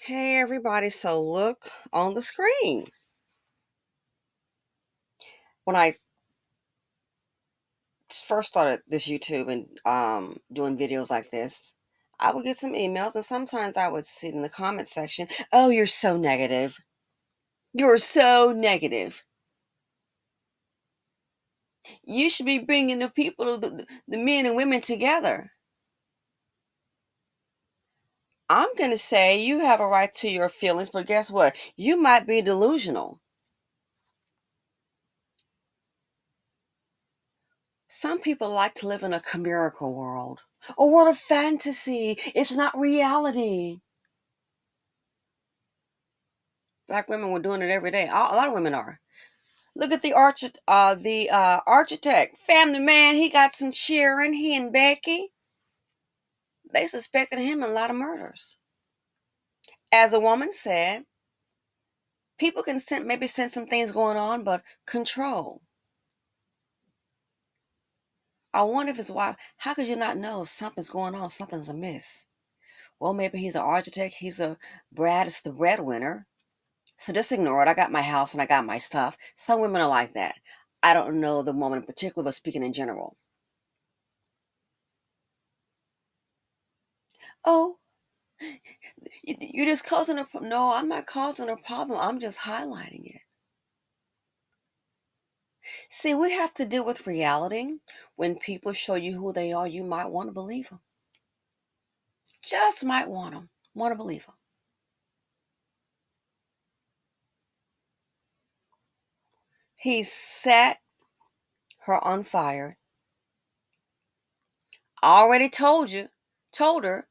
Hey everybody, so look on the screen. When I first started this YouTube and doing videos like this, I would get some emails and sometimes I would sit in the comment section, "Oh, you're so negative. You're so negative. You should be bringing the people, the men and women together." I'm going to say you have a right to your feelings, but guess what? You might be delusional. Some people like to live in a chimerical world, a world of fantasy. It's not reality. Black women were doing it every day. A lot of women are. Look at the architect, family man. He got some cheering. He and Becky. They suspected him in a lot of murders. As a woman said, people can maybe sense some things going on, but control. I wonder if his wife. How could you not know something's going on? Something's amiss. Well, maybe he's an architect. Brad is the breadwinner. So just ignore it. I got my house and I got my stuff. Some women are like that. I don't know the woman in particular, but speaking in general. Oh, you're just causing a no, I'm not causing a problem. I'm just highlighting it. See, we have to deal with reality. When people show you who they are, you might want to believe them. Just might want to believe them. He set her on fire. Already told her,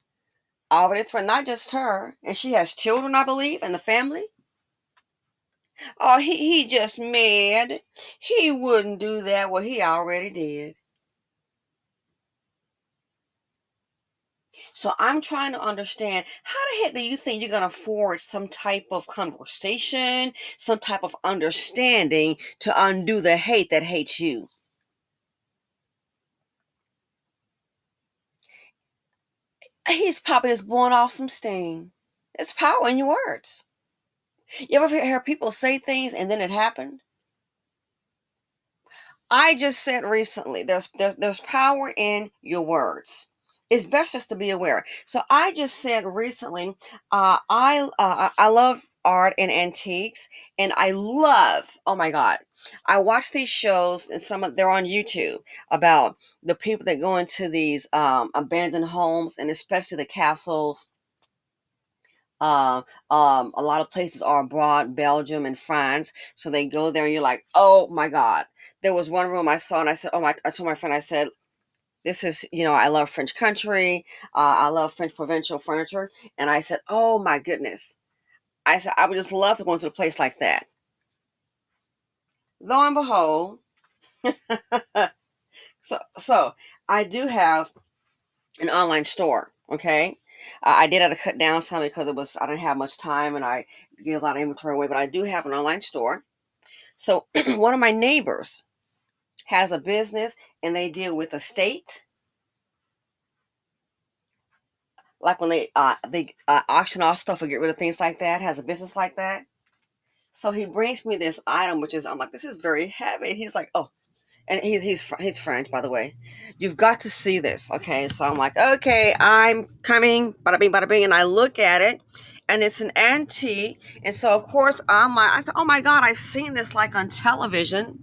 already for not just her, and she has children, I believe, and the family. Oh, he just mad. He wouldn't do that. Well, he already did. So I'm trying to understand, how the heck do you think you're going to forge some type of conversation, some type of understanding to undo the hate that hates you? He's probably just blowing off some steam. There's power in your words. You ever hear people say things and then it happened? I just said recently, there's power in your words. It's best just to be aware. So I just said recently, I love art and antiques, and I love. Oh my God, I watch these shows, and they're on YouTube about the people that go into these abandoned homes, and especially the castles. A lot of places are abroad, Belgium and France. So they go there, and you're like, oh my God. There was one room I saw, and I said, I told my friend, I said, this is, I love French country. I love French provincial furniture. And I said, oh my goodness. I said, I would just love to go into a place like that. Lo and behold, so I do have an online store. Okay. I did have to cut down some because I didn't have much time and I gave a lot of inventory away, but I do have an online store. So one of my neighbors has a business and they deal with estate, like when they auction off stuff or get rid of things like that. Has a business like that. So he brings me this item, which is, I'm like, this is very heavy. He's like, oh, and he's French, by the way. You've got to see this, okay? So I'm like, okay, I'm coming, bada bing, and I look at it, and it's an antique, and so of course I said, oh my God, I've seen this like on television,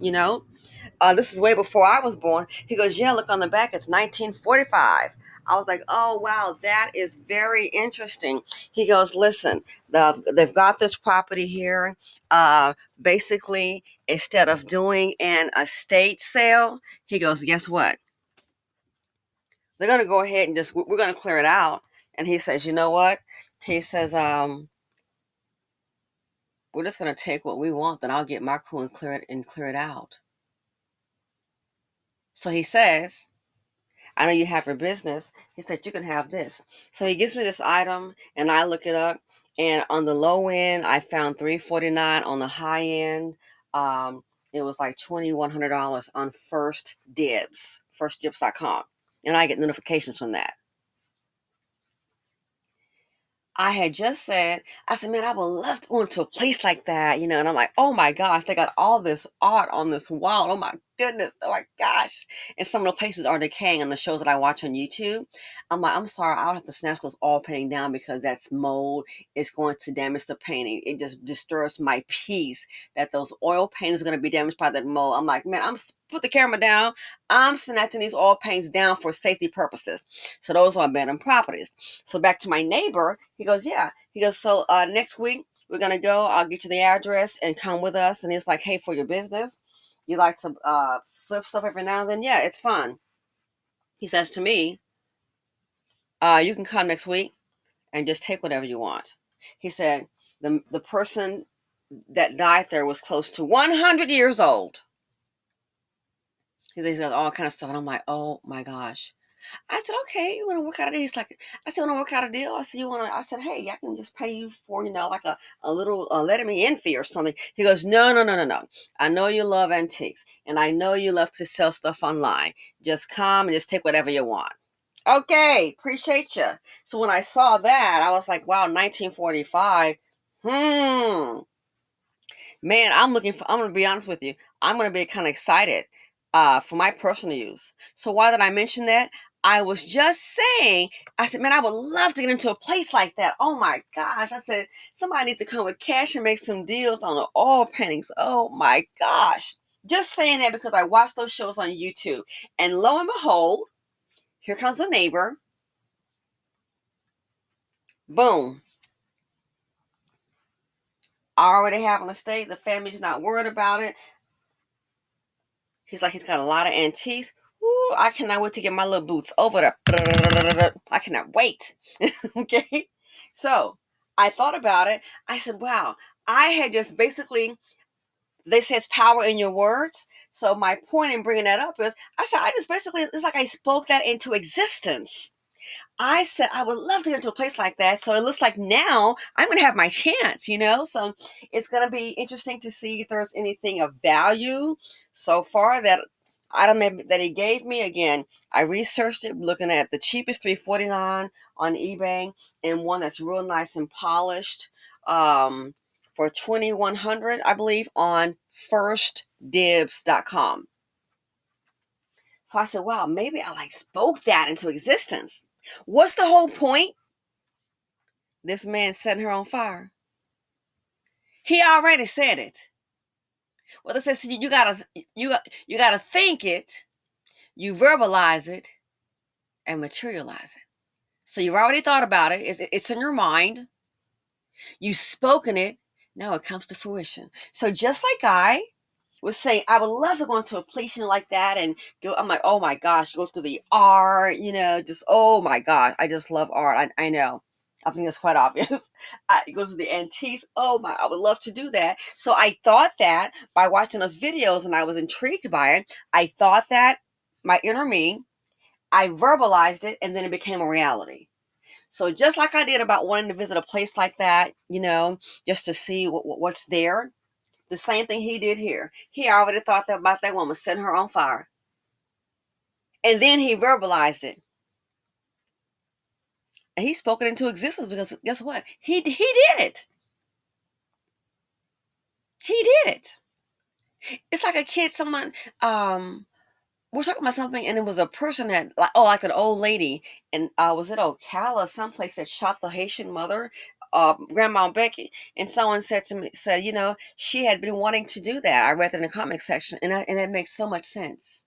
this is way before I was born. He goes, yeah, look on the back, it's 1945. I was like, oh, wow, that is very interesting. He goes, listen, they've got this property here. Basically, instead of doing an estate sale, he goes, guess what? They're going to go ahead and we're going to clear it out. And he says, you know what? He says, we're just going to take what we want. Then I'll get my crew and clear it out. So he says, I know you have your business. He said, you can have this. So he gives me this item and I look it up. And on the low end, I found $349. On the high end, it was like $2,100 on firstdibs.com. And I get notifications from that. I had just said, I said, man, I would love to go into a place like that, and I'm like, oh my gosh, they got all this art on this wall. Oh my goodness. Oh my gosh. And some of the places are decaying on the shows that I watch on YouTube. I'm like, I'm sorry, I'll have to snatch those all painting down because that's mold. It's going to damage the painting. It just disturbs my peace that those oil paintings are going to be damaged by that mold. I'm like, man, put the camera down. I'm snatching these oil paints down for safety purposes. So those are abandoned properties. So back to my neighbor, he goes, yeah. He goes, so next week we're going to go. I'll get you the address and come with us. And it's like, hey, for your business, you like to flip stuff every now and then? Yeah, it's fun. He says to me, you can come next week and just take whatever you want. He said, the person that died there was close to 100 years old. He's got all kind of stuff. And I'm like, oh my gosh. I said, okay, you want to work out a deal? He's like, I said, want to work out a deal? I said, I said, hey, I can just pay you for, like a little letting me in fee or something. He goes, no, no, no, no, no. I know you love antiques and I know you love to sell stuff online. Just come and just take whatever you want. Okay, appreciate you. So when I saw that, I was like, wow, 1945. Man, I'm going to be honest with you. I'm going to be kind of excited for my personal use. So why did I mention that? I was just saying, I said, man, I would love to get into a place like that. Oh my gosh. I said, somebody needs to come with cash and make some deals on the oil paintings. Oh my gosh. Just saying that because I watched those shows on YouTube. And lo and behold, here comes the neighbor. Boom. Already have an estate. The family's not worried about it. He's like, he's got a lot of antiques. Ooh, I cannot wait to get my little boots over there. I cannot wait. Okay. So I thought about it. I said, wow, I had just basically, they say it's power in your words. So my point in bringing that up is, I said, I just basically, it's like I spoke that into existence. I said I would love to get into a place like that. So it looks like now I'm going to have my chance, So it's going to be interesting to see if there's anything of value so far that item that he gave me. Again, I researched it looking at the cheapest $349 on eBay and one that's real nice and polished for $2,100, I believe, on firstdibs.com. So I said, wow, maybe I spoke that into existence. What's the whole point? This man setting her on fire. He already said it. Well, it says you gotta think it, you verbalize it, and materialize it. So you've already thought about it. It's in your mind. You've spoken it. Now it comes to fruition. So just like I was saying, I would love to go into a place like that and go. I'm like, oh my gosh, go through the art, just oh my gosh, I just love art. I know. I think that's quite obvious. It goes to the antiques. Oh my, I would love to do that. So I thought that by watching those videos and I was intrigued by it, I thought that my inner me, I verbalized it and then it became a reality. So just like I did about wanting to visit a place like that, just to see what's there, the same thing he did here. He already thought that about that woman, setting her on fire. And then he verbalized it. And he spoke it into existence because guess what? He did it. He did it. It's like a kid, someone, we're talking about something and it was a person that, like an old lady. And was it Ocala, someplace that shot the Haitian mother, Grandma Becky? And someone said to me, she had been wanting to do that. I read it in the comic section and it makes so much sense.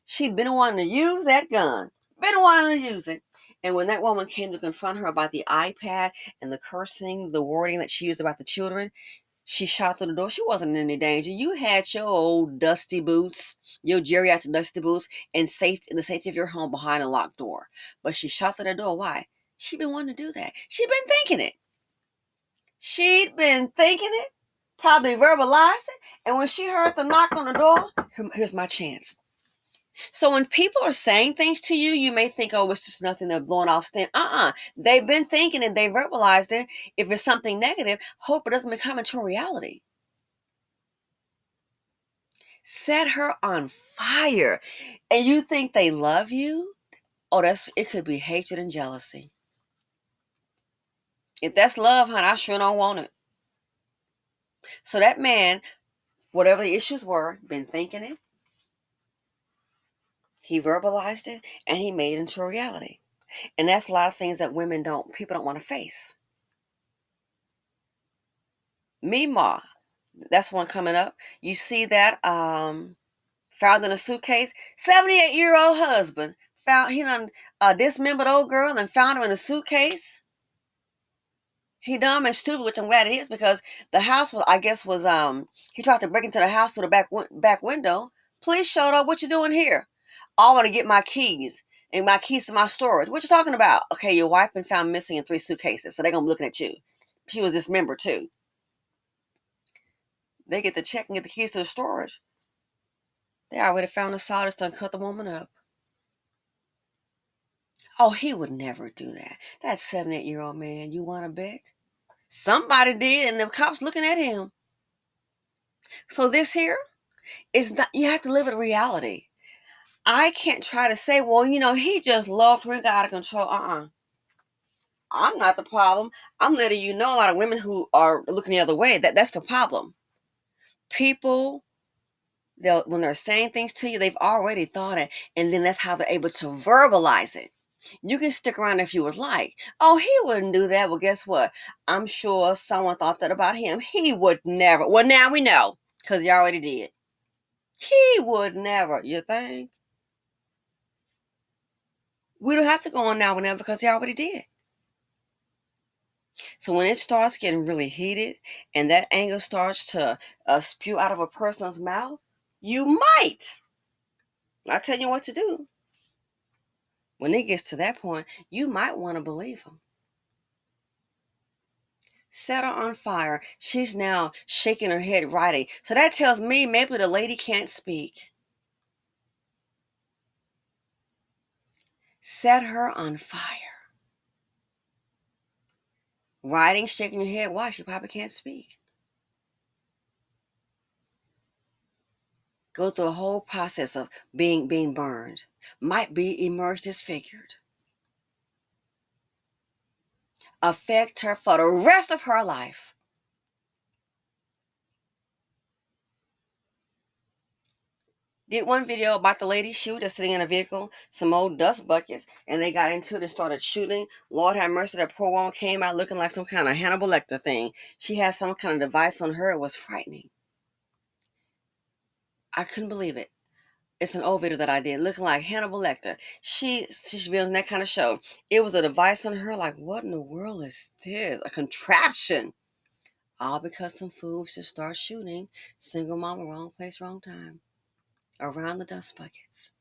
She'd been wanting to use that gun, been wanting to use it. And when that woman came to confront her about the iPad and the cursing, the wording that she used about the children, she shot through the door. She wasn't in any danger. You had your old dusty boots, your geriatric dusty boots, in the safety of your home behind a locked door. But she shot through the door. Why? She'd been wanting to do that. She'd been thinking it. She'd been thinking it, probably verbalized it. And when she heard the knock on the door, here's my chance. So when people are saying things to you, you may think, oh, it's just nothing, they're blowing off steam. They've been thinking it, they verbalized it. If it's something negative, hope it doesn't become into a reality. Set her on fire. And you think they love you? Oh, it could be hatred and jealousy. If that's love, honey, I sure don't want it. So that man, whatever the issues were, been thinking it, he verbalized it, and he made it into a reality. And that's a lot of things that people don't want to face. Meemaw, that's one coming up. You see that found in a suitcase. 78-year-old husband found he done dismembered old girl and found her in a suitcase. He dumb and stupid, which I'm glad it is, because the house was, I guess, was he tried to break into the house through the back window. Police showed up. What you doing here? I want to get my keys and my keys to my storage. What you talking about? Okay, your wife been found missing in 3 suitcases, so they're gonna be looking at you. She was dismembered too. They get the check and get the keys to the storage. They already found the sawdust and cut the woman up. Oh, he would never do that. That 78-year-old man, you want to bet? Somebody did, and the cops looking at him. So this here is not, you have to live in reality. I can't try to say, well, he just loved her and got out of control. I'm not the problem. I'm letting you know a lot of women who are looking the other way, that's the problem. People, when they're saying things to you, they've already thought it, and then that's how they're able to verbalize it. You can stick around if you would like. Oh, he wouldn't do that. Well, guess what? I'm sure someone thought that about him. He would never. Well, now we know, because he already did. He would never. You think? We don't have to go on now and now because he already did. So when it starts getting really heated and that anger starts to spew out of a person's mouth, you might. I'll tell you what to do. When it gets to that point, you might want to believe him. Set her on fire. She's now shaking her head writing. So that tells me maybe the lady can't speak. Set her on fire. Writing, shaking your head. Why? She probably can't speak. Go through a whole process of being burned. Might be emerge disfigured. Affect her for the rest of her life. Did one video about the lady. She was just sitting in a vehicle, some old dust buckets, and they got into it and started shooting. Lord have mercy, that poor woman came out looking like some kind of Hannibal Lecter thing. She had some kind of device on her. It was frightening. I couldn't believe it. It's an old video that I did, looking like Hannibal Lecter. She should be on that kind of show. It was a device on her, like, what in the world is this? A contraption. All because some fools just start shooting. Single mama, wrong place, wrong time. Around the dust buckets.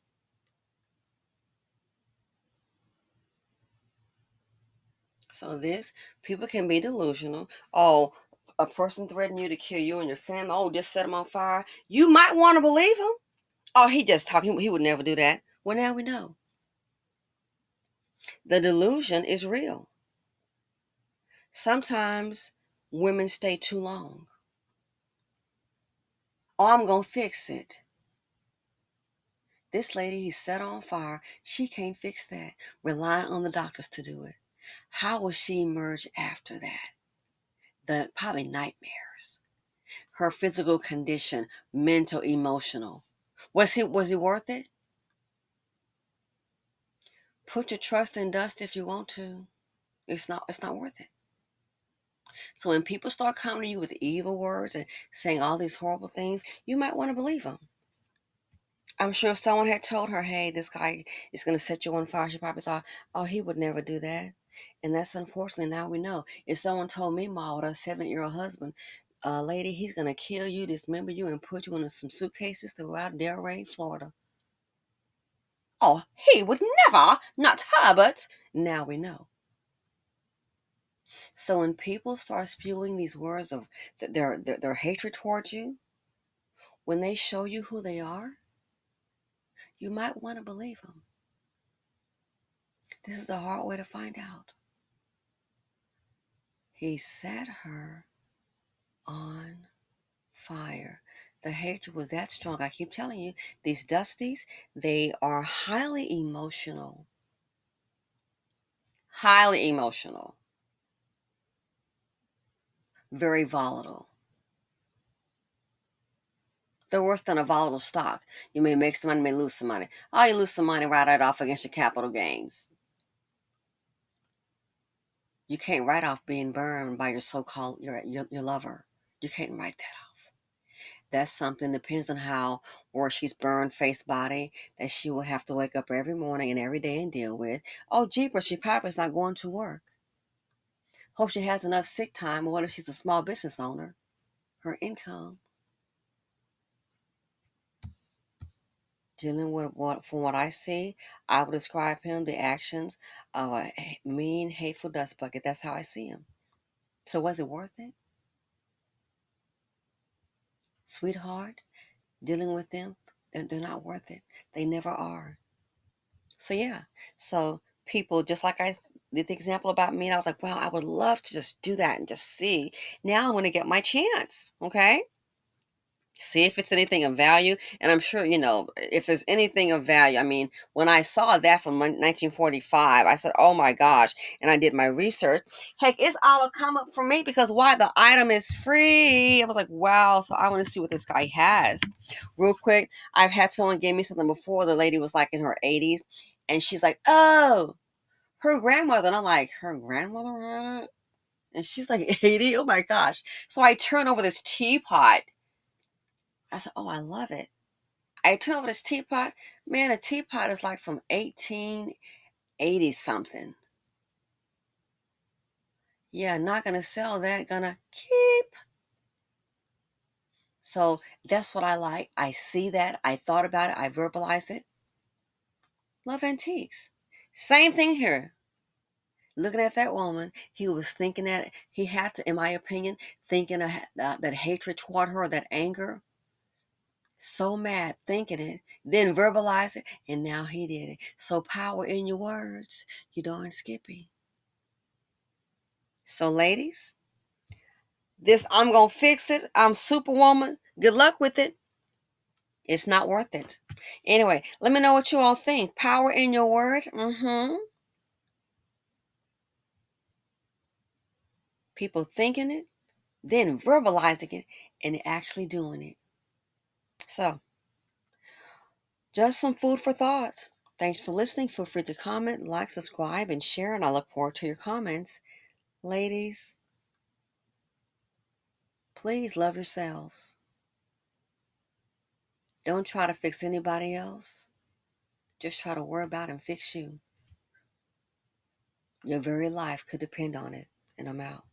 So people can be delusional. Oh, a person threatened you to kill you and your family. Oh, just set them on fire. You might want to believe him. Oh, he just talking. He would never do that. Well, now we know. The delusion is real. Sometimes women stay too long. Oh, I'm going to fix it. This lady he set on fire, she can't fix that. Relying on the doctors to do it. How will she emerge after that? Probably nightmares. Her physical condition, mental, emotional. Was he worth it? Put your trust in dust if you want to. It's not worth it. So when people start coming to you with evil words and saying all these horrible things, you might want to believe them. I'm sure if someone had told her, hey, this guy is going to set you on fire, she probably thought, oh, he would never do that. And that's unfortunately, now we know. If someone told me, Ma, with a 7-year-old husband, lady, he's going to kill you, dismember you, and put you in some suitcases throughout Delray, Florida. Oh, he would never, not her, but now we know. So when people start spewing these words of their hatred towards you, when they show you who they are, you might want to believe them. This is a hard way to find out. He set her on fire. The hatred was that strong. I keep telling you, these Dusties, they are highly emotional. Highly emotional. very volatile. They're worse than a volatile stock. You may make some money, may lose some money. Oh, you lose some money, write it off against your capital gains. You can't write off being burned by your so-called your lover. You can't write that off. That's something, depends on how or she's burned face body, that she will have to wake up every morning and every day and deal with. Oh, jeepers, she probably is not going to work. Hope she has enough sick time. Or what if she's a small business owner? Her income. Dealing with what, from what I see, I would describe him, the actions of a mean, hateful dust bucket. That's how I see him. So was it worth it? Sweetheart, dealing with them, they're not worth it. They never are. So yeah. So people, just like I did the example about me, and I was like, wow, I would love to just do that and just see. Now I'm going to get my chance. Okay. See if it's anything of value. And I'm sure, if there's anything of value. I mean, when I saw that from 1945, I said, oh my gosh. And I did my research. Heck, it's all a come up for me because why? The item is free. I was like, wow. So I want to see what this guy has. Real quick, I've had someone give me something before. The lady was like in her 80s. And she's like, oh, her grandmother. And I'm like, her grandmother had it? And she's like 80. Oh my gosh. So I turn over this teapot. I said, oh, I love it. I turn over this teapot. Man, a teapot is like from 1880 something. Yeah, not going to sell that. Going to keep. So that's what I like. I see that. I thought about it. I verbalized it. Love antiques. Same thing here. Looking at that woman, he was thinking that he had to, in my opinion, thinking of that hatred toward her, that anger. So mad, thinking it, then verbalize it, and now he did it. So power in your words, you darn Skippy. So ladies, this I'm gonna fix it. I'm Superwoman. Good luck with it. It's not worth it. Anyway, let me know what you all think. Power in your words. People thinking it, then verbalizing it, and actually doing it. So, just some food for thought. Thanks for listening. Feel free to comment, like, subscribe, and share, and I look forward to your comments. Ladies, please love yourselves. Don't try to fix anybody else. Just try to worry about and fix you. Your very life could depend on it. And I'm out.